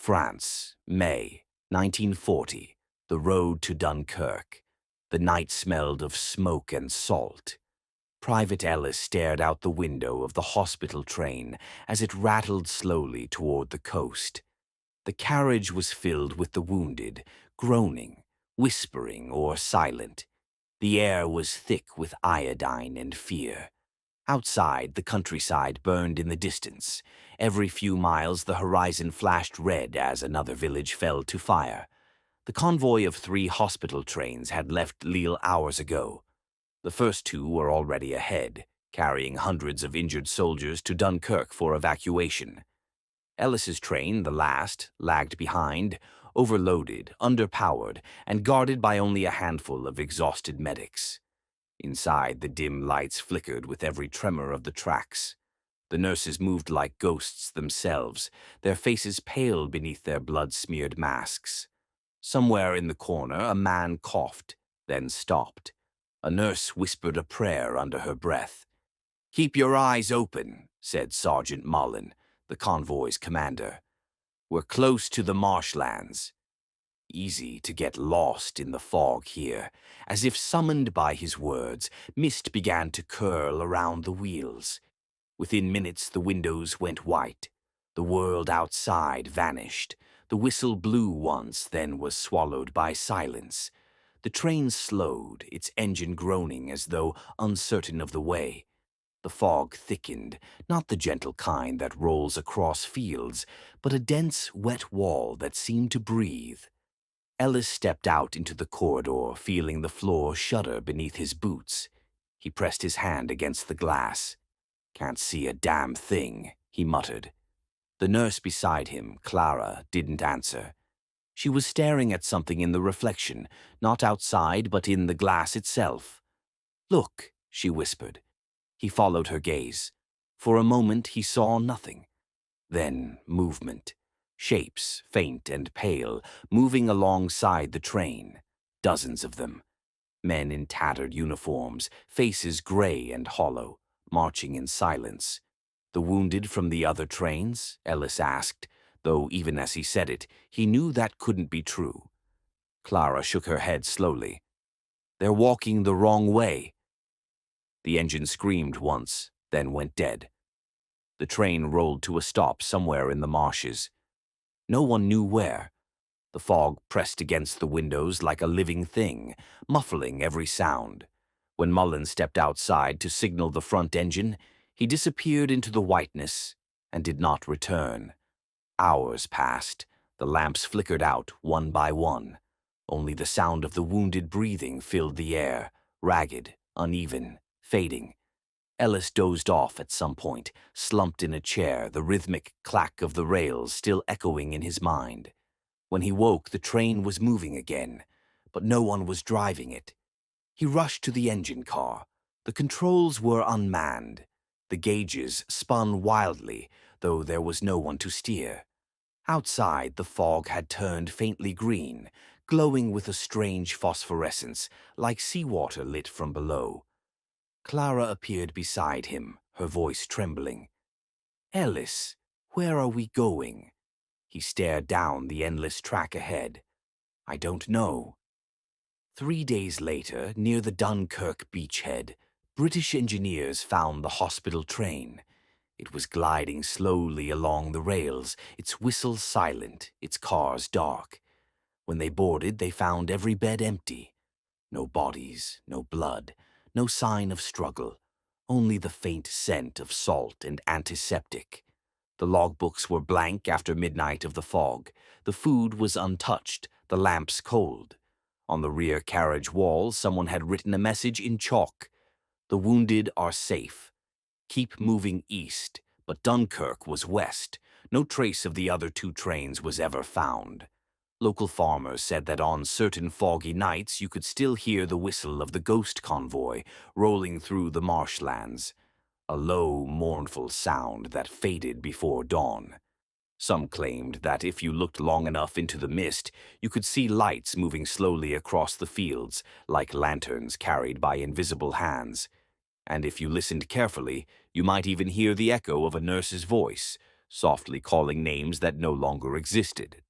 France, May, 1940. The road to Dunkirk. The night smelled of smoke and salt. Private Ellis stared out the window of the hospital train as it rattled slowly toward the coast. The carriage was filled with the wounded, groaning, whispering, or silent. The air was thick with iodine and fear. Outside, the countryside burned in the distance. Every few miles, the horizon flashed red as another village fell to fire. The convoy of 3 hospital trains had left Lille hours ago. The first 2 were already ahead, carrying hundreds of injured soldiers to Dunkirk for evacuation. Ellis's train, the last, lagged behind, overloaded, underpowered, and guarded by only a handful of exhausted medics. Inside, the dim lights flickered with every tremor of the tracks. The nurses moved like ghosts themselves, their faces pale beneath their blood-smeared masks. Somewhere in the corner, a man coughed, then stopped. A nurse whispered a prayer under her breath. "Keep your eyes open," said Sergeant Mullen, the convoy's commander. "We're close to the marshlands." Easy to get lost in the fog here. As if summoned by his words, mist began to curl around the wheels. Within minutes, the windows went white. The world outside vanished. The whistle blew once, then was swallowed by silence. The train slowed, its engine groaning as though uncertain of the way. The fog thickened, not the gentle kind that rolls across fields, but a dense, wet wall that seemed to breathe. Ellis stepped out into the corridor, feeling the floor shudder beneath his boots. He pressed his hand against the glass. "Can't see a damn thing," he muttered. The nurse beside him, Clara, didn't answer. She was staring at something in the reflection, not outside but in the glass itself. "Look," she whispered. He followed her gaze. For a moment he saw nothing. Then movement. Shapes, faint and pale, moving alongside the train. Dozens of them. Men in tattered uniforms, faces gray and hollow, marching in silence. "The wounded from the other trains?" Ellis asked, though even as he said it, he knew that couldn't be true. Clara shook her head slowly. "They're walking the wrong way." The engine screamed once, then went dead. The train rolled to a stop somewhere in the marshes. No one knew where. The fog pressed against the windows like a living thing, muffling every sound. When Mullen stepped outside to signal the front engine, he disappeared into the whiteness and did not return. Hours passed. The lamps flickered out one by one. Only the sound of the wounded breathing filled the air, ragged, uneven, fading. Ellis dozed off at some point, slumped in a chair, the rhythmic clack of the rails still echoing in his mind. When he woke, the train was moving again, but no one was driving it. He rushed to the engine car. The controls were unmanned. The gauges spun wildly, though there was no one to steer. Outside, the fog had turned faintly green, glowing with a strange phosphorescence, like seawater lit from below. Clara appeared beside him, her voice trembling. "Ellis, where are we going?" He stared down the endless track ahead. "I don't know." 3 days later, near the Dunkirk beachhead, British engineers found the hospital train. It was gliding slowly along the rails, its whistle silent, its cars dark. When they boarded, they found every bed empty. No bodies, no blood, no sign of struggle, only the faint scent of salt and antiseptic. The logbooks were blank after midnight of the fog. The food was untouched, the lamps cold. On the rear carriage wall, someone had written a message in chalk. "The wounded are safe. Keep moving east," but Dunkirk was west. No trace of the other 2 trains was ever found. Local farmers said that on certain foggy nights you could still hear the whistle of the Ghost Convoy rolling through the marshlands, a low, mournful sound that faded before dawn. Some claimed that if you looked long enough into the mist, you could see lights moving slowly across the fields, like lanterns carried by invisible hands. And if you listened carefully, you might even hear the echo of a nurse's voice, softly calling names that no longer existed.